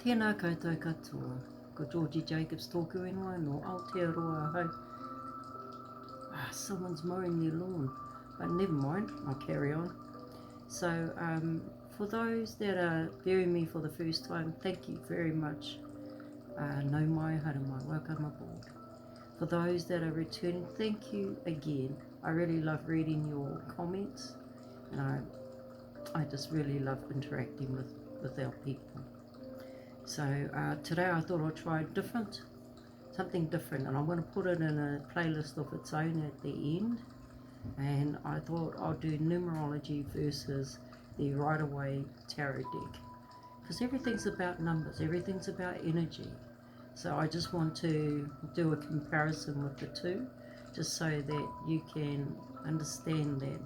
Tēnā koutou katoa, ko Georgie Jacobs tōku ingoa no Aotearoa hau. Someone's mowing their lawn, but never mind, I'll carry on. So for those that are viewing me for the first time, thank you very much. No mai haramai, welcome aboard. For those that are returning, thank you again. I really love reading your comments, and I just really love interacting with our people. So today I thought I'd try something different, and I'm going to put it in a playlist of its own at the end. And I thought I'll do numerology versus the Rider-Waite tarot deck, because everything's about numbers, everything's about energy. So I just want to do a comparison with the two, just so that you can understand that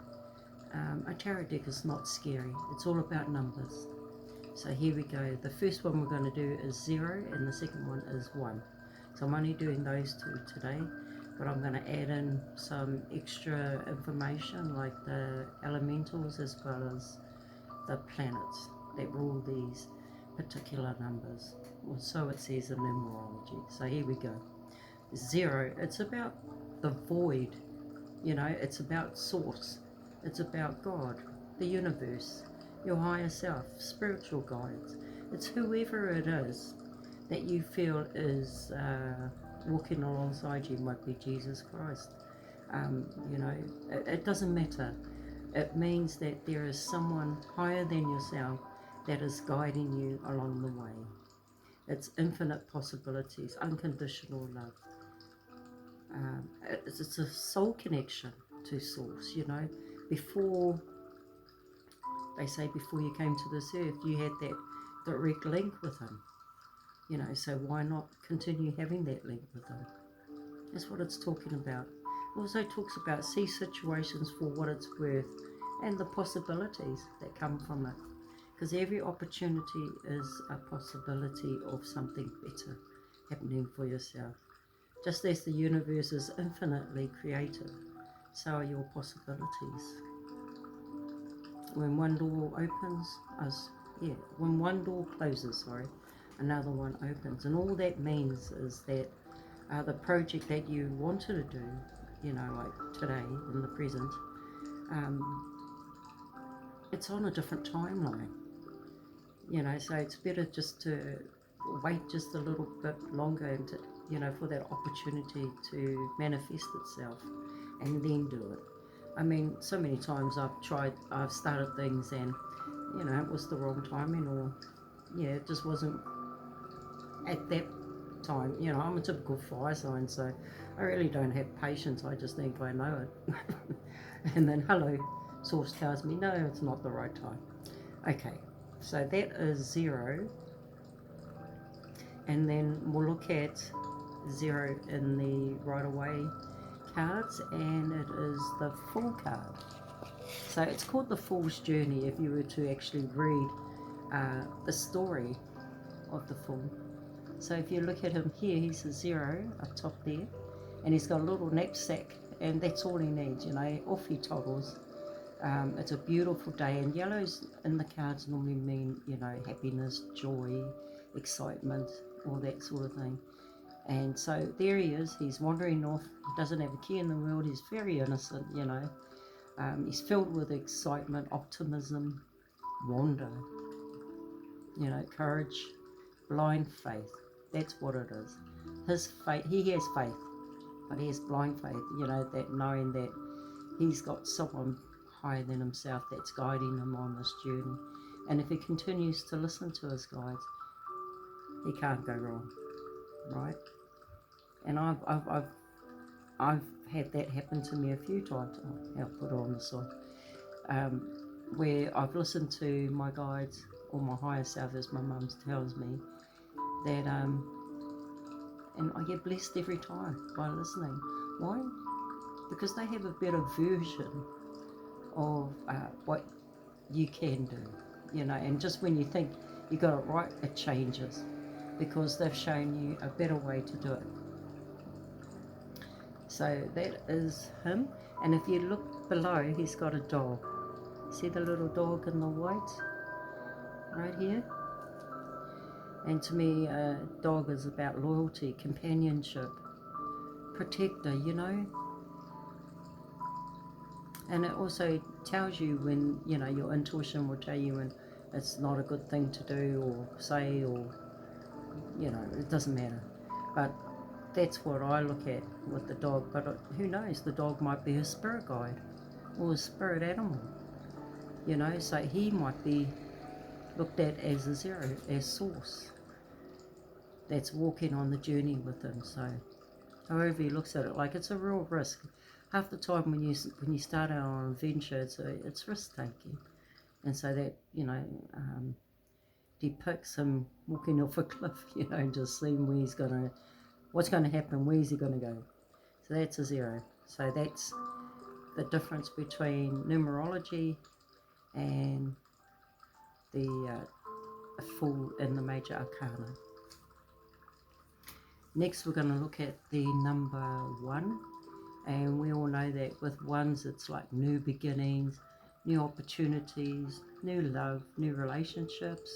a tarot deck is not scary. It's all about numbers. So here we go. The first one we're going to do is 0, and the second one is 1. So I'm only doing those two today, but I'm going to add in some extra information like the elementals as well as the planets that rule these particular numbers. Well, so it says in numerology. So here we go. 0, it's about the void, it's about source, it's about God, the universe, your higher self, spiritual guides. It's whoever it is that you feel is walking alongside you. Might be Jesus Christ. It doesn't matter. It means that there is someone higher than yourself that is guiding you along the way. It's infinite possibilities, unconditional love. It's a soul connection to source, Before, they say before you came to this earth, you had that direct link with him. So why not continue having that link with him? That's what it's talking about. It also talks about see situations for what it's worth and the possibilities that come from it. Because every opportunity is a possibility of something better happening for yourself. Just as the universe is infinitely creative, so are your possibilities. When one door opens, when one door closes, another one opens. And all that means is that the project that you wanted to do, like today in the present, it's on a different timeline. So it's better just to wait just a little bit longer and to, for that opportunity to manifest itself, and then do it. I mean, so many times I've started things and, it was the wrong timing, or, it just wasn't at that time. I'm a typical fire sign, so I really don't have patience. I just think I know it. And then, hello, source tells me, no, it's not the right time. Okay, so that is 0. And then we'll look at 0 in the Rider-Waite cards, and it is the Fool card. So it's called the Fool's Journey if you were to actually read the story of the Fool. So if you look at him here, he's a 0 up top there, and he's got a little knapsack, and that's all he needs, off he toddles. It's a beautiful day, and yellows in the cards normally mean, happiness, joy, excitement, all that sort of thing. And so there he is, he's wandering off, he doesn't have a care in the world, he's very innocent, he's filled with excitement, optimism, wonder, courage, blind faith. That's what it is. His faith, he has faith, but he has blind faith, that knowing that he's got someone higher than himself that's guiding him on this journey. And if he continues to listen to his guides, he can't go wrong, right? And I've had that happen to me a few times. I'll put it on the side. Where I've listened to my guides, or my higher self, as my mum tells me, that and I get blessed every time by listening. Why? Because they have a better version of what you can do, and just when you think you got it right, it changes, because they've shown you a better way to do it. So that is him, and if you look below, he's got a dog. See the little dog in the white right here? And to me, a dog is about loyalty, companionship, protector, you know. And it also tells you when, you know, your intuition will tell you when it's not a good thing to do or say, or, you know, it doesn't matter. But that's what I look at with the dog. But who knows, the dog might be a spirit guide or a spirit animal, you know, so he might be looked at as a zero, as source that's walking on the journey with him. So however he looks at it, like, it's a real risk. Half the time when you start out on an adventure, it's risk taking, and so that, you know, depicts him walking off a cliff, you know, just seeing what's gonna happen, where's he gonna go. So that's a zero. So that's the difference between numerology and the Fool in the Major Arcana. Next, we're going to look at the number 1, and we all know that with ones, it's like new beginnings, new opportunities, new love, new relationships,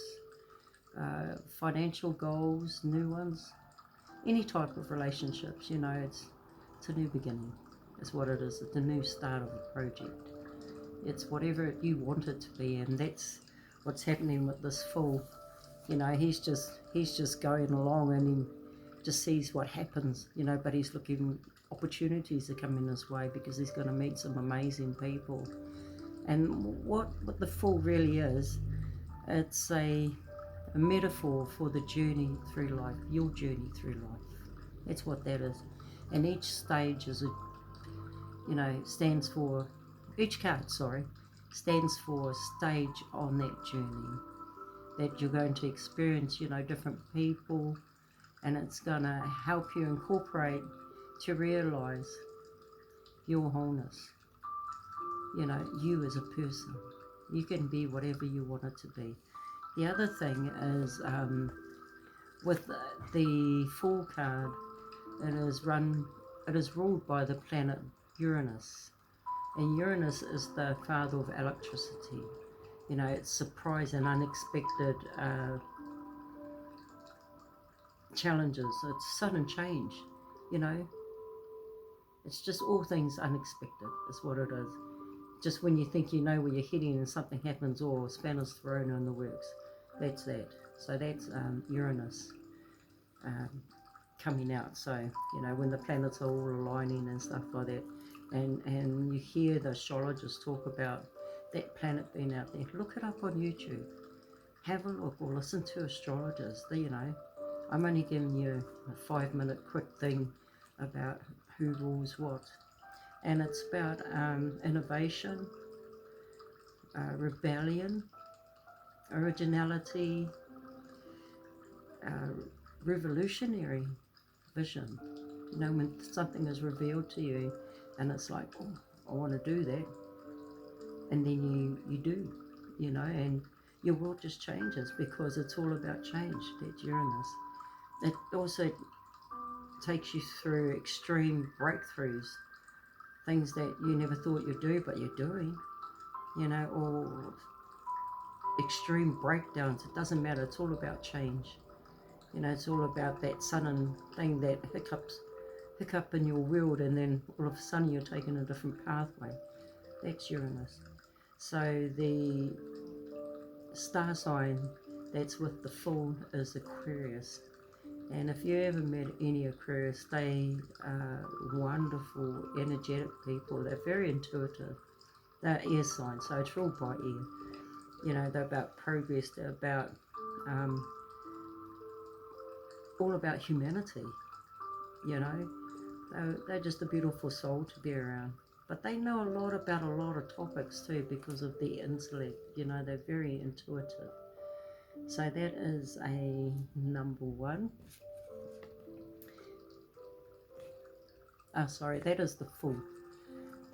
financial goals, new ones, any type of relationships, you know, it's a new beginning. It's what it is. It's a new start of a project. It's whatever you want it to be, and that's what's happening with this Fool. You know, he's just going along, and he just sees what happens, you know, but he's looking, opportunities are coming his way because he's going to meet some amazing people. And what the Fool really is, it's a metaphor for the journey through life, your journey through life. That's what that is. And each stage is each card stands for a stage on that journey that you're going to experience, you know, different people, and it's going to help you incorporate to realize your wholeness. You know, you as a person. You can be whatever you want it to be. The other thing is, with the Fool card, it is ruled by the planet Uranus. And Uranus is the father of electricity. You know, it's surprise and unexpected challenges. It's sudden change, you know. It's just all things unexpected is what it is. Just when you think you know where you're heading and something happens, or a spanner's thrown in the works. That's that. So that's Uranus coming out. So, you know, when the planets are all aligning and stuff like that, and you hear the astrologers talk about that planet being out there, look it up on YouTube. Have a look, or listen to astrologers. You know, I'm only giving you a 5-minute quick thing about who rules what. And it's about innovation, rebellion, originality, revolutionary vision. You know, when something is revealed to you and it's like, oh, I want to do that. And then you do, you know, and your world just changes because it's all about change. That's Uranus. It also takes you through extreme breakthroughs, things that you never thought you'd do, but you're doing, you know, or extreme breakdowns. It doesn't matter. It's all about change. You know, it's all about that sudden thing, that hiccup in your world, and then all of a sudden you're taking a different pathway. That's Uranus. So the star sign that's with the Fool is Aquarius. And if you ever met any Aquarius, they are wonderful, energetic people. They're very intuitive. They're air signs, so it's ruled by air. You know, they're about progress. They're about all about humanity. You know, they're just a beautiful soul to be around. But they know a lot about a lot of topics too because of their intellect. You know, they're very intuitive. So that is a number 1. Oh, sorry, that is the Fool.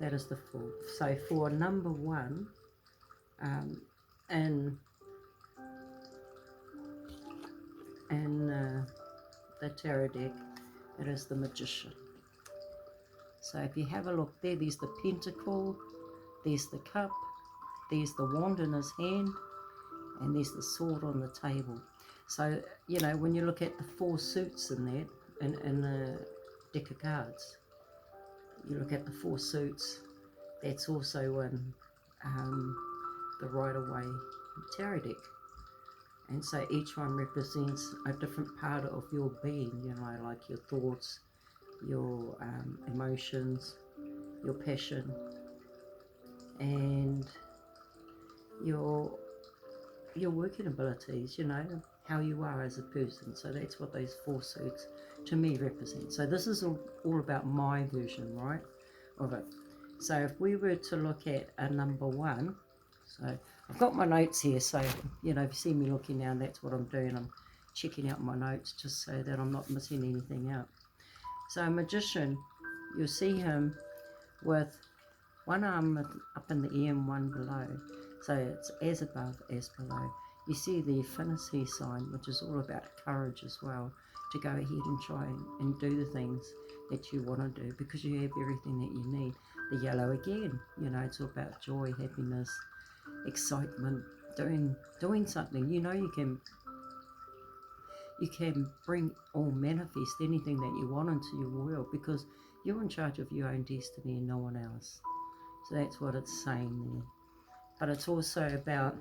That is the Fool. So for number 1, in the tarot deck, it is the Magician. So if you have a look there's the Pentacle, there's the Cup, there's the wand in his hand, and there's the sword on the table. So, when you look at the four suits in that, in the deck of cards, you look at the four suits, that's also in the Rider-Waite tarot deck. And so each one represents a different part of your being, like your thoughts, your emotions, your passion, and your working abilities, how you are as a person. So that's what those four suits to me represent. So this is all about my version, right, of it. So if we were to look at a number one, so I've got my notes here, so if you see me looking down, that's what I'm doing. I'm checking out my notes just so that I'm not missing anything out. So a magician, you'll see him with one arm up in the air and one below. So it's as above as below. You see the affinity sign, which is all about courage as well, to go ahead and try and do the things that you want to do because you have everything that you need. The yellow again, it's all about joy, happiness, excitement, doing something. You can bring or manifest anything that you want into your world because you're in charge of your own destiny and no one else. So that's what it's saying there. But it's also about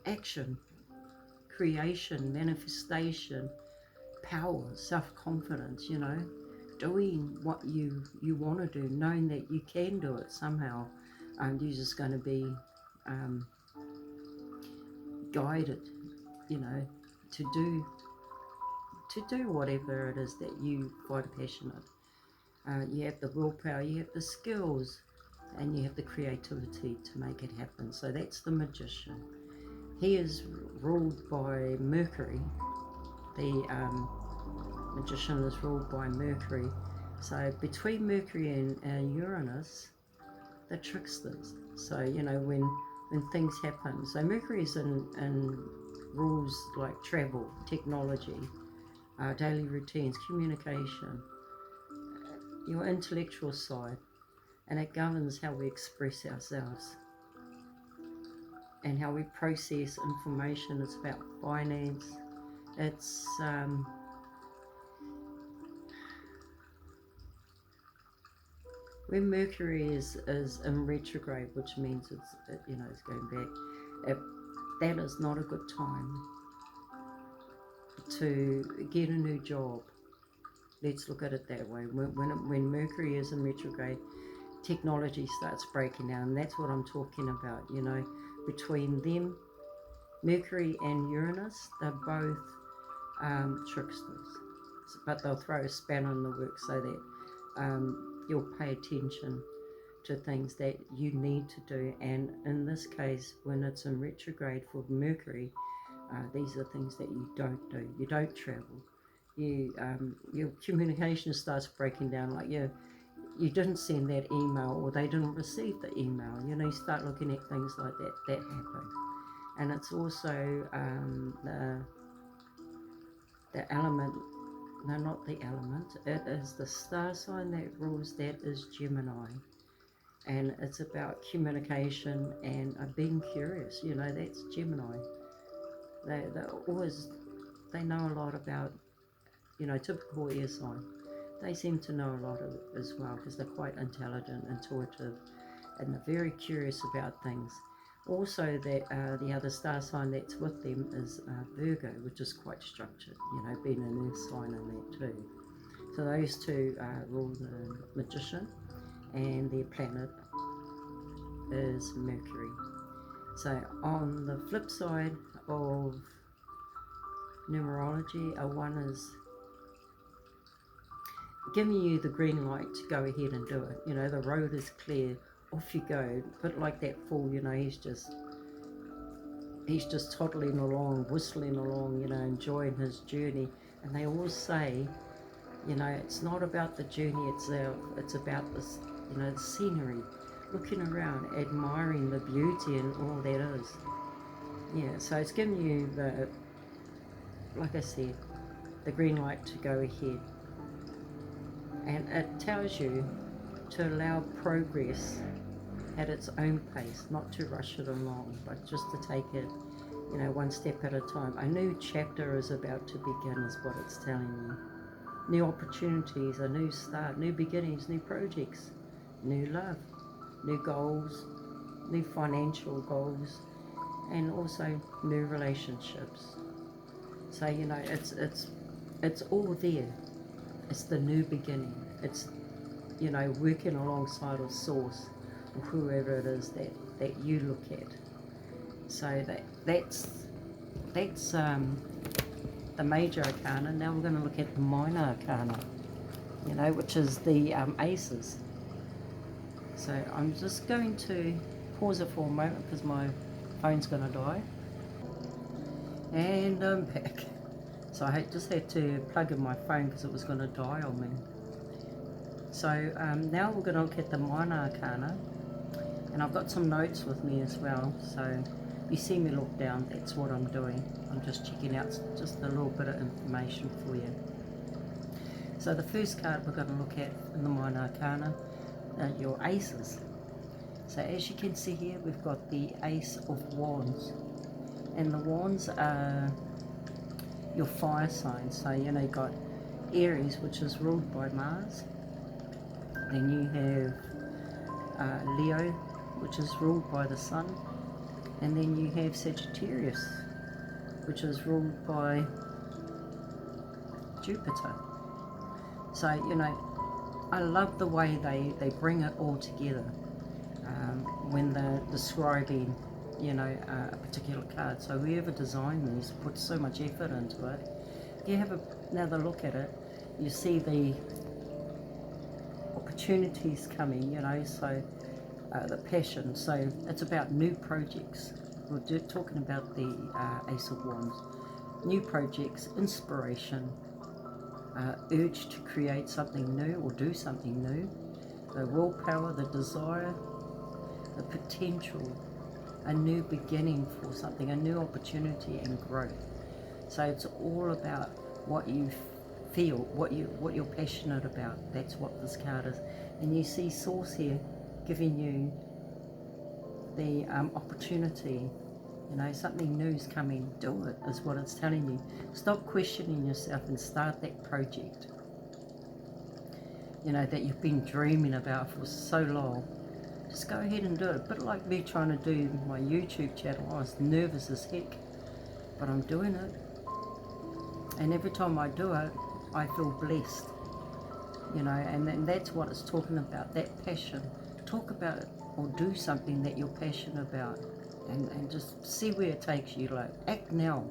action, creation, manifestation, power, self-confidence, doing what you want to do, knowing that you can do it somehow. You're just going to be guided, to do whatever it is that you find passionate. You have the willpower, you have the skills, and you have the creativity to make it happen. So that's the magician. He is ruled by Mercury. The magician is ruled by Mercury. So between Mercury and Uranus, the tricksters. So when things happen. So Mercury is in rules like travel, technology, daily routines, communication, your intellectual side, and it governs how we express ourselves and how we process information. It's about finance. It's when Mercury is in retrograde, which means it's going back. That is not a good time to get a new job. Let's look at it that way. When Mercury is in retrograde, technology starts breaking down. And that's what I'm talking about. Between them, Mercury and Uranus, they're both tricksters, but they'll throw a spanner in the works so that you'll pay attention to things that you need to do. And in this case, when it's in retrograde for Mercury, these are things that you don't do. You don't travel. Your communication starts breaking down, like you didn't send that email, or they didn't receive the email. You start looking at things like that happen. And it's also the element, no, not the element, it is the star sign that rules, that is Gemini. And it's about communication and being curious, that's Gemini. They know a lot about, typical air sign. They seem to know a lot of it as well because they're quite intelligent, intuitive, and they're very curious about things. Also, the other star sign that's with them is Virgo, which is quite structured, being an earth sign in that too. So those two rule the magician, and their planet is Mercury. So on the flip side of numerology, a one is giving you the green light to go ahead and do it. The road is clear, off you go. But like that fool, he's just toddling along, whistling along, enjoying his journey. And they always say, it's not about the journey itself, it's about this, the scenery, looking around, admiring the beauty and all that is. Yeah, so it's giving you like I said, the green light to go ahead. And it tells you to allow progress at its own pace, not to rush it along, but just to take it You know, one step at a time. A new chapter is about to begin, is what it's telling you. New opportunities, a new start, new beginnings, new projects, new love, new goals, new financial goals, and also new relationships. So you know, it's all there. It's the new beginning. It's, you know, working alongside a source or whoever it is that you look at. So that's the major arcana. Now we're going to look at the minor arcana, you know, which is the aces. So I'm just going to pause it for a moment because my phone's going to die. And I'm back. So I just had to plug in my phone because it was going to die on me. So now we're going to look at the minor arcana. And I've got some notes with me as well. So you see me look down, that's what I'm doing. I'm just checking out just a little bit of information for you. So the first card we're going to look at in the minor arcana are your aces. So as you can see here, we've got the Ace of Wands. And the wands are your fire signs. So, you know, you got Aries, which is ruled by Mars. Then you have Leo, which is ruled by the Sun. And then you have Sagittarius, which is ruled by Jupiter. So, you know, I love the way they bring it all together when they're describing, you know, a particular card. So whoever designed these put so much effort into it. If you have another look at it, you see the opportunities coming, you know, so the passion. So it's about new projects. We're talking about the Ace of Wands. New projects, inspiration, urge to create something new or do something new, the willpower, the desire, the potential, a new beginning for something, a new opportunity and growth. So it's all about what you feel, what you're passionate about. That's what this card is. And you see Source here giving you the opportunity. You know, something new is coming. Do it, is what it's telling you. Stop questioning yourself and start that project, you know, that you've been dreaming about for so long. Just go ahead and do it. A bit like me trying to do my YouTube channel. I was nervous as heck, but I'm doing it. And every time I do it, I feel blessed, you know, and that's what it's talking about, that passion. Talk about it or do something that you're passionate about, and just see where it takes you. Like, act now.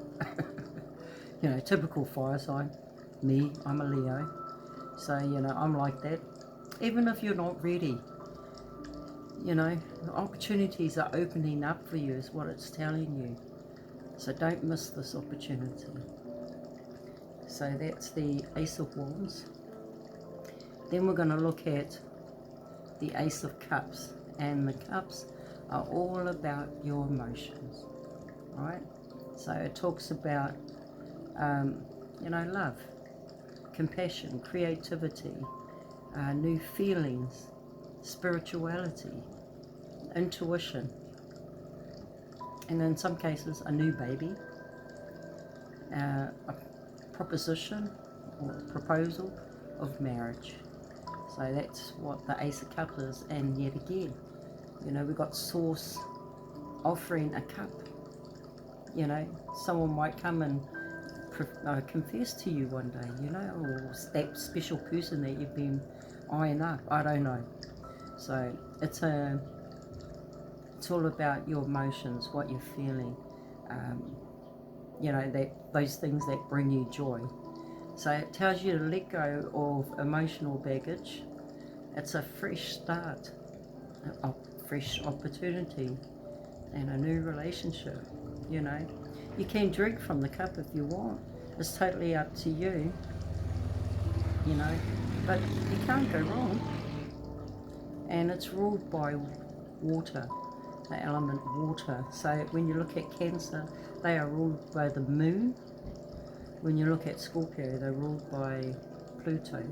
You know, typical fire sign. Me, I'm a Leo. So, you know, I'm like that. Even if you're not ready, you know, opportunities are opening up for you is what it's telling you. So don't miss this opportunity. So that's the Ace of Wands. Then we're going to look at the Ace of Cups. And the cups are all about your emotions, right? So it talks about, you know, love, compassion, creativity, new feelings, spirituality, intuition, and in some cases a new baby, a proposition or proposal of marriage. So that's what the Ace of Cups is. And yet again, you know, we've got Source offering a cup. You know, someone might come and confess to you one day, you know, or that special person that you've been eyeing up. I don't know. So it's all about your emotions, what you're feeling, you know, those things that bring you joy. So it tells you to let go of emotional baggage. It's a fresh start, a fresh opportunity, and a new relationship. You know, you can drink from the cup if you want. It's totally up to you. You know, but you can't go wrong. And it's ruled by water, the element water. So when you look at Cancer, they are ruled by the moon. When you look at Scorpio, they're ruled by Pluto.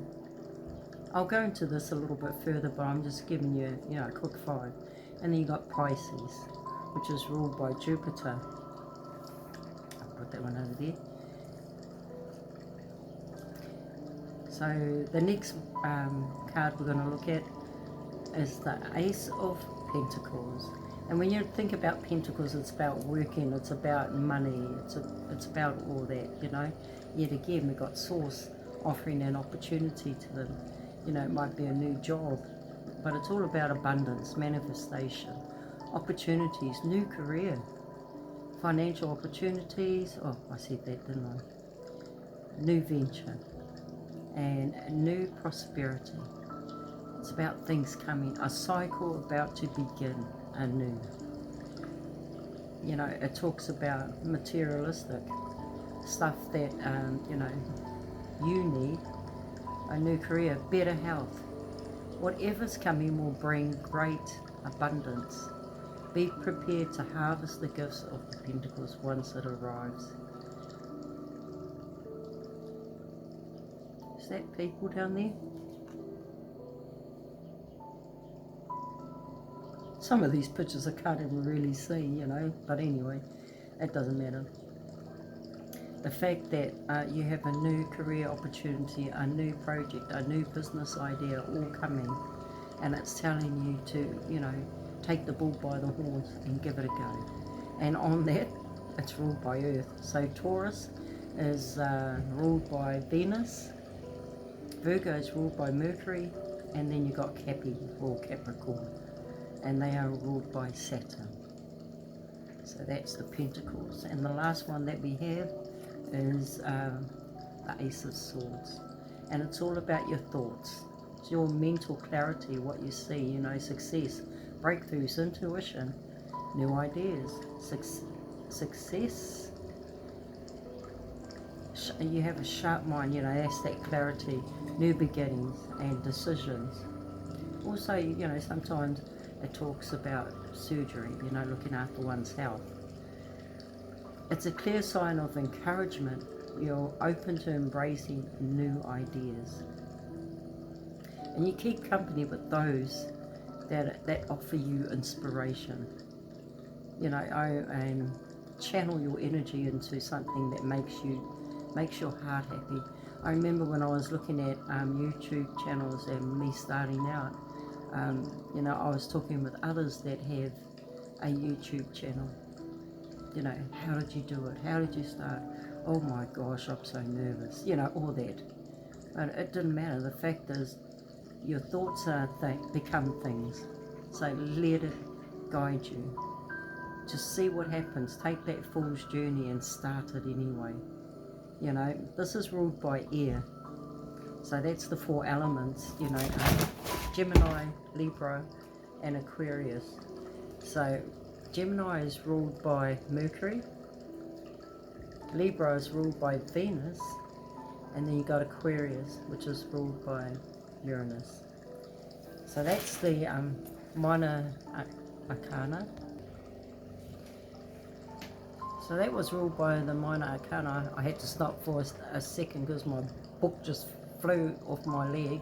I'll go into this a little bit further, but I'm just giving you, you know, a quick five. And then you got Pisces, which is ruled by Jupiter. that one over there. So the next card we're going to look at is the Ace of Pentacles. And when you think about pentacles, it's about working, it's about money, it's about all that, you know. Yet again, we've got Source offering an opportunity to them. You know, it might be a new job, but it's all about abundance, manifestation, opportunities, new career, financial opportunities. Oh, I said that, didn't I? New venture and new prosperity. It's about things coming, a cycle about to begin anew. You know, it talks about materialistic stuff that, you know, you need, a new career, better health. Whatever's coming will bring great abundance. Be prepared to harvest the gifts of the Pentacles once it arrives. Is that people down there? Some of these pictures I can't even really see, you know, but anyway, it doesn't matter. The fact that you have a new career opportunity, a new project, a new business idea all coming, and it's telling you to, you know, take the bull by the horns and give it a go. And on that, it's ruled by Earth. So Taurus is ruled by Venus, Virgo is ruled by Mercury, and then you've got Cappy, or Capricorn, and they are ruled by Saturn. So that's the Pentacles. And the last one that we have is the Ace of Swords. And it's all about your thoughts. It's your mental clarity, what you see, you know, success, breakthroughs, intuition, new ideas, success. You have a sharp mind, you know, that's that clarity, new beginnings and decisions. Also, you know, sometimes it talks about surgery, you know, looking after one's health. It's a clear sign of encouragement. You're open to embracing new ideas. And you keep company with those that offer you inspiration. You know, channel your energy into something that makes your heart happy. I remember when I was looking at YouTube channels and me starting out, you know, I was talking with others that have a YouTube channel. You know, how did you do it? How did you start? Oh my gosh, I'm so nervous. You know, all that. But it didn't matter. The fact is, your thoughts are become things. So let it guide you. Just see what happens. Take that fool's journey and start it anyway. You know, this is ruled by air. So that's the 4 elements, you know, Gemini, Libra, and Aquarius. So Gemini is ruled by Mercury, Libra is ruled by Venus, and then you got Aquarius, which is ruled by Uranus. So that's the minor arcana. So that was ruled by the minor arcana. I had to stop for a second because my book just flew off my leg.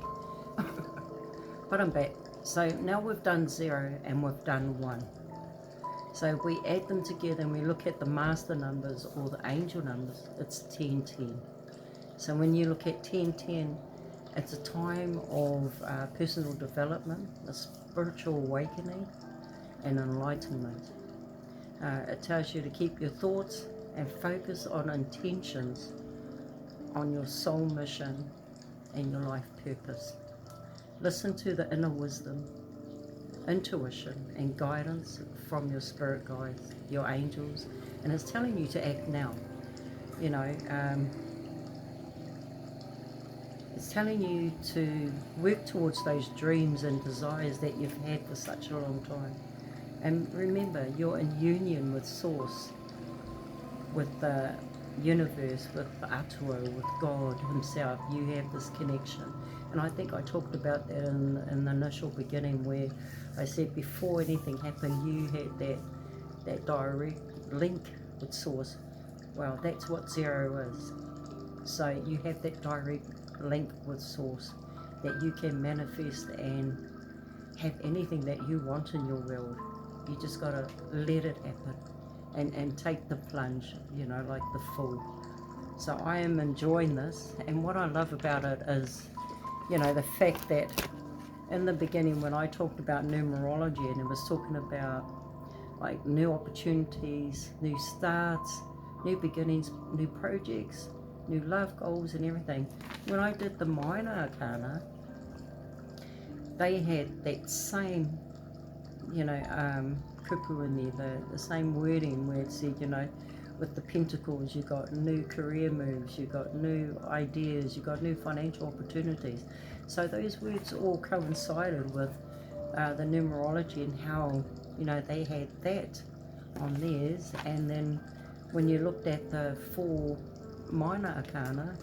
But I'm back. So now we've done 0 and we've done 1. So if we add them together and we look at the master numbers or the angel numbers, it's 1010. So when you look at 1010, it's a time of personal development, a spiritual awakening, and enlightenment. It tells you to keep your thoughts and focus on intentions, on your soul mission and your life purpose. Listen to the inner wisdom, intuition and guidance from your spirit guides, your angels, and it's telling you to act now. You know, it's telling you to work towards those dreams and desires that you've had for such a long time. And remember, you're in union with Source, with the universe, with the Atua, with God himself. You have this connection. And I think I talked about that in the initial beginning, where I said before anything happened, you had that direct link with Source. Well, that's what 0 is. So you have that direct link with Source, that you can manifest and have anything that you want in your world. You just got to let it happen. and take the plunge, you know, like the full. So I am enjoying this, and what I love about it is, you know, the fact that in the beginning when I talked about numerology and it was talking about like new opportunities, new starts, new beginnings, new projects, new love goals and everything. When I did the minor arcana, they had that same, you know, kupu in there, the same wording where it said, you know, with the pentacles, you got new career moves, you got new ideas, you got new financial opportunities. So those words all coincided with the numerology and how, you know, they had that on theirs. And then when you looked at the 4 minor arcana,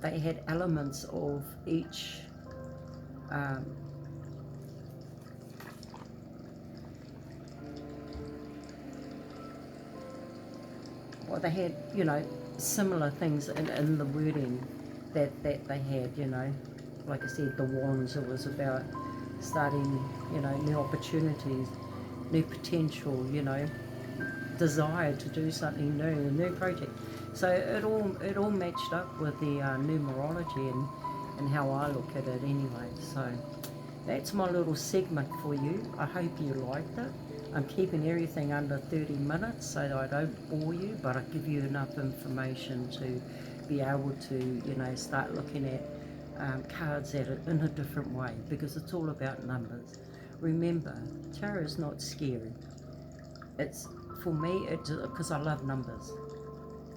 they had elements of each well, they had, you know, similar things in the wording that they had, you know. Like I said, the wands, it was about starting, you know, new opportunities, new potential, you know, desire to do something new, a new project. So it all matched up with the numerology and how I look at it anyway. So that's my little segment for you. I hope you liked it. I'm keeping everything under 30 minutes so that I don't bore you, but I give you enough information to be able to, you know, start looking at cards at it in a different way, because it's all about numbers. Remember, tarot is not scary. It's, for me, it's because I love numbers.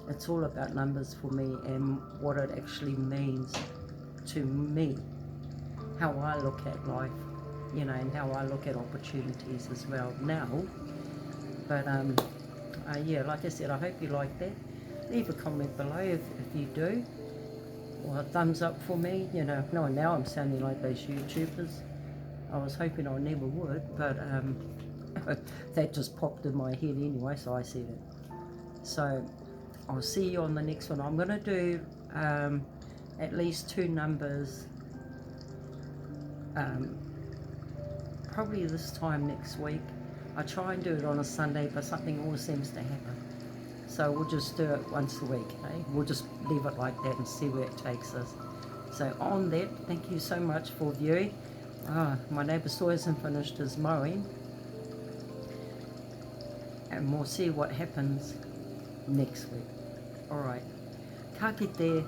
It's all about numbers for me and what it actually means to me, how I look at life, you know, and how I look at opportunities as well now. But yeah, like I said, I hope you like that. Leave a comment below if you do, or a thumbs up for me. You know, no, now I'm sounding like those YouTubers. I was hoping I never would, but that just popped in my head anyway, so I said it. So I'll see you on the next one. I'm going to do at least 2 numbers probably this time next week. I try and do it on a Sunday, but something always seems to happen. So we'll just do it once a week, eh? We'll just leave it like that and see where it takes us. So on that, thank you so much for viewing. My neighbour still hasn't finished his mowing. And we'll see what happens next week. Alright. Ka kite.